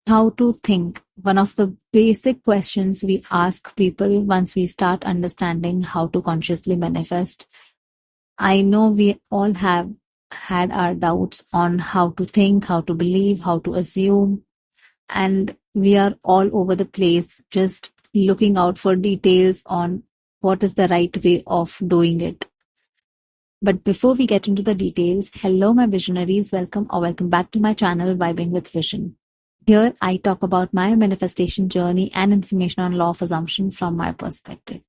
How to think. One of the basic questions we ask people once we start understanding how to consciously manifest. I know we all have had our doubts on how to think, how to believe, how to assume, and we are all over the place just looking out for details on what is the right way of doing it. But before we get into the details, hello, my visionaries. Welcome back to my channel, Vibing with Vision. Here, I talk about my manifestation journey and information on law of assumption from my perspective.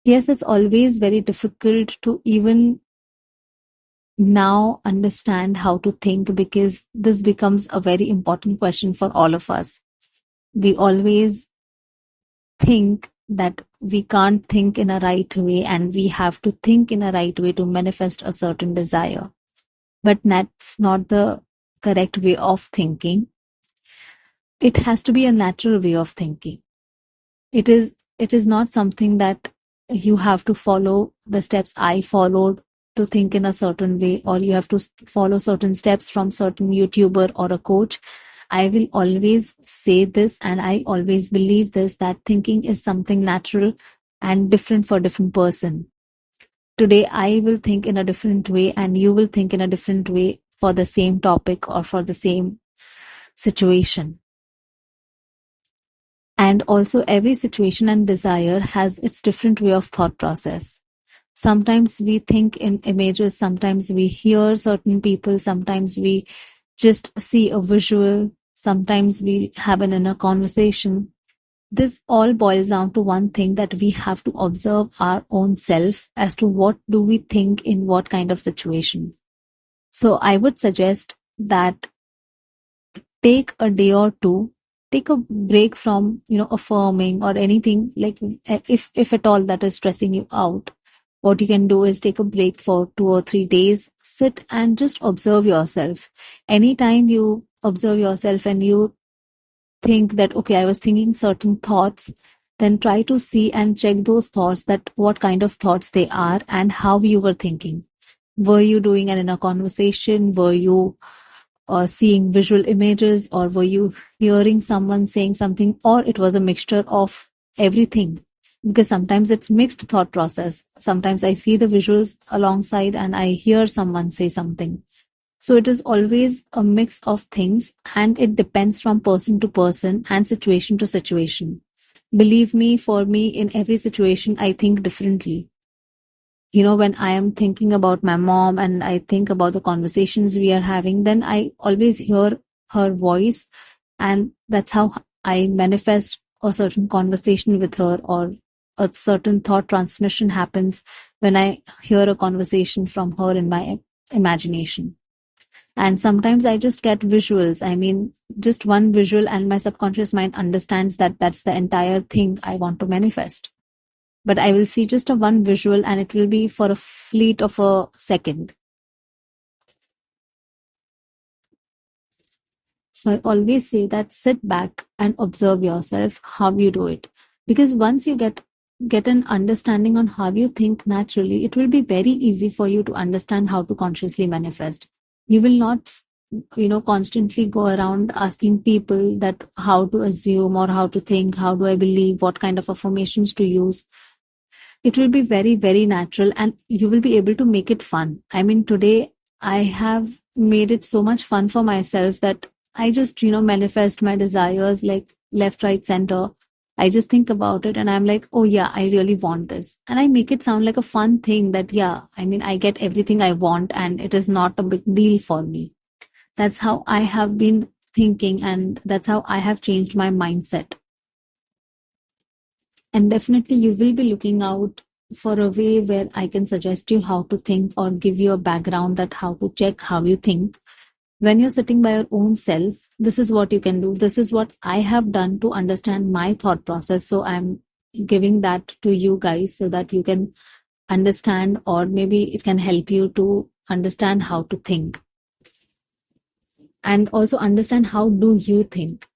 Yes, it's always very difficult to even now understand how to think because this becomes a very important question for all of us. We always think that we can't think in a right way and we have to think in a right way to manifest a certain desire. But that's not the correct way of thinking. It has to be a natural way of thinking. It is not something that you have to follow the steps I followed to think in a certain way, or you have to follow certain steps from certain YouTuber or a coach. I will always say this, and I always believe this, that thinking is something natural and different for different person. Today, I will think in a different way and you will think in a different way for the same topic or for the same situation. And also every situation and desire has its different way of thought process. Sometimes we think in images, sometimes we hear certain people, sometimes we just see a visual, sometimes we have an inner conversation. This all boils down to one thing, that we have to observe our own self as to what do we think in what kind of situation. So I would suggest that take a day or two, take a break from, affirming or anything, like if at all that is stressing you out. What you can do is take a break for 2 or 3 days, sit and just observe yourself. Anytime you observe yourself and you think that, okay, I was thinking certain thoughts, then try to see and check those thoughts, that what kind of thoughts they are and how you were thinking. Were you doing an inner conversation? Were you seeing visual images, or were you hearing someone saying something, or it was a mixture of everything? Because sometimes it's mixed thought process. Sometimes I see the visuals alongside and I hear someone say something. So it is always a mix of things, and it depends from person to person and situation to situation. Believe me, for me, in every situation, I think differently. When I am thinking about my mom and I think about the conversations we are having, then I always hear her voice, and that's how I manifest a certain conversation with her, or a certain thought transmission happens when I hear a conversation from her in my imagination. And sometimes I just get visuals. I mean, just one visual, and my subconscious mind understands that that's the entire thing I want to manifest. But I will see just a one visual and it will be for a fleet of a second. So I always say that sit back and observe yourself, how you do it. Because once you get an understanding on how you think naturally, it will be very easy for you to understand how to consciously manifest. You will not, constantly go around asking people that how to assume or how to think, how do I believe, what kind of affirmations to use. It will be very, very natural, and you will be able to make it fun. I mean, today I have made it so much fun for myself that I just, manifest my desires like left, right, center. I just think about it and I'm like, oh yeah, I really want this. And I make it sound like a fun thing that, yeah, I mean, I get everything I want and it is not a big deal for me. That's how I have been thinking, and that's how I have changed my mindset. And definitely you will be looking out for a way where I can suggest you how to think, or give you a background that how to check how you think. When you're sitting by your own self, this is what you can do. This is what I have done to understand my thought process. So I'm giving that to you guys so that you can understand, or maybe it can help you to understand how to think. And also understand how do you think,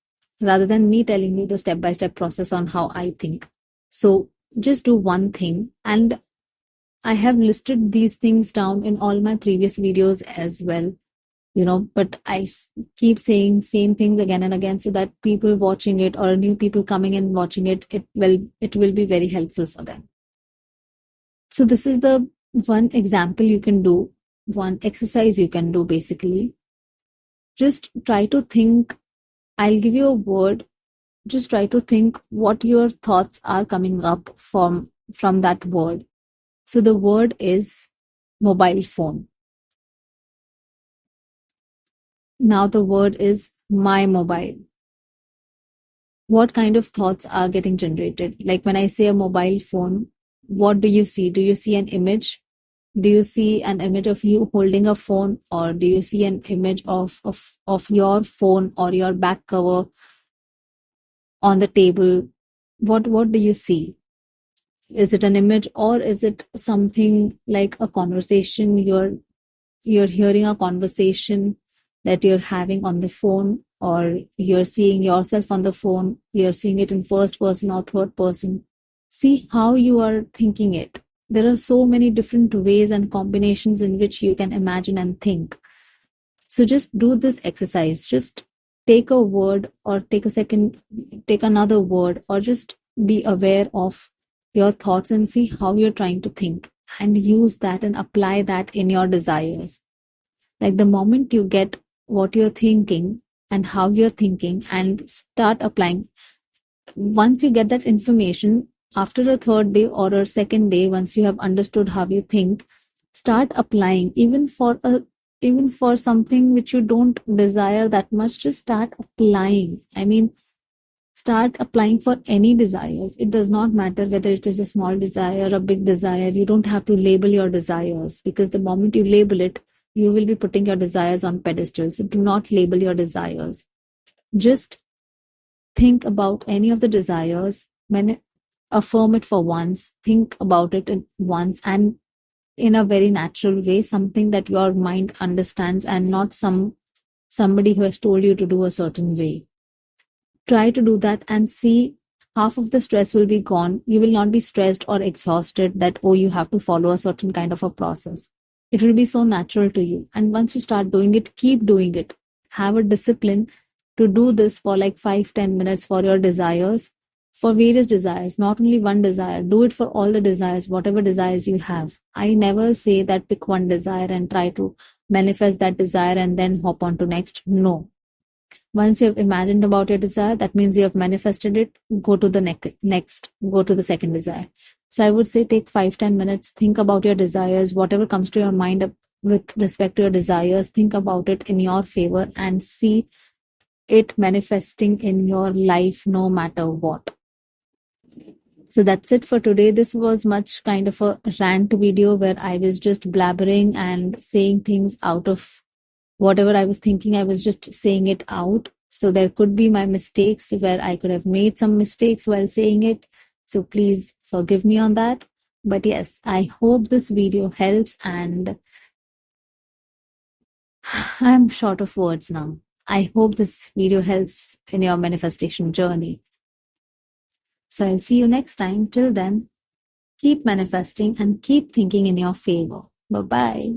rather than me telling you the step-by-step process on how I think. So just do one thing, and I have listed these things down in all my previous videos as well. but keep saying same things again and again so that people watching it or new people coming in watching it, it will be very helpful for them. So this is the one example you can do, one exercise you can do basically. Just try to think, I'll give you a word. Just try to think what your thoughts are coming up from that word. So the word is mobile phone. Now the word is my mobile. What kind of thoughts are getting generated? Like when I say a mobile phone, what do you see? Do you see an image? Do you see an image of you holding a phone, or do you see an image of your phone or your back cover on the table? What do you see? Is it an image, or is it something like a conversation? You're hearing a conversation that you're having on the phone, or you're seeing yourself on the phone, you're seeing it in first person or third person. See how you are thinking it. There are so many different ways and combinations in which you can imagine and think. So just do this exercise. Just take a word, or take another word, or just be aware of your thoughts and see how you're trying to think, and use that and apply that in your desires. Like the moment you get what you're thinking and how you're thinking and start applying, once you get that information, after a third day or a second day, once you have understood how you think, start applying. Even for something which you don't desire that much, just start applying. I mean, start applying for any desires. It does not matter whether it is a small desire or a big desire. You don't have to label your desires, because the moment you label it, you will be putting your desires on pedestals. So do not label your desires. Just think about any of the desires, affirm it for once, think about it once, and in a very natural way, something that your mind understands, and not somebody who has told you to do a certain way. Try to do that and see, half of the stress will be gone. You will not be stressed or exhausted that, oh, you have to follow a certain kind of a process. It will be so natural to you. And once you start doing it, keep doing it. Have a discipline to do this for like 5-10 minutes for your desires, for various desires, not only one desire. Do it for all the desires, whatever desires you have. I never say that pick one desire and try to manifest that desire and then hop on to next. No. Once you have imagined about your desire, that means you have manifested it. Go to the next, go to the second desire. So I would say take 5-10 minutes, think about your desires, whatever comes to your mind with respect to your desires, think about it in your favor and see it manifesting in your life no matter what. So that's it for today. This was much kind of a rant video where I was just blabbering and saying things out of whatever I was thinking. I was just saying it out. So there could be my mistakes where I could have made some mistakes while saying it. So please forgive me on that. But yes, I hope this video helps, and I'm short of words now. I hope this video helps in your manifestation journey. So I'll see you next time. Till then, keep manifesting and keep thinking in your favor. Bye-bye.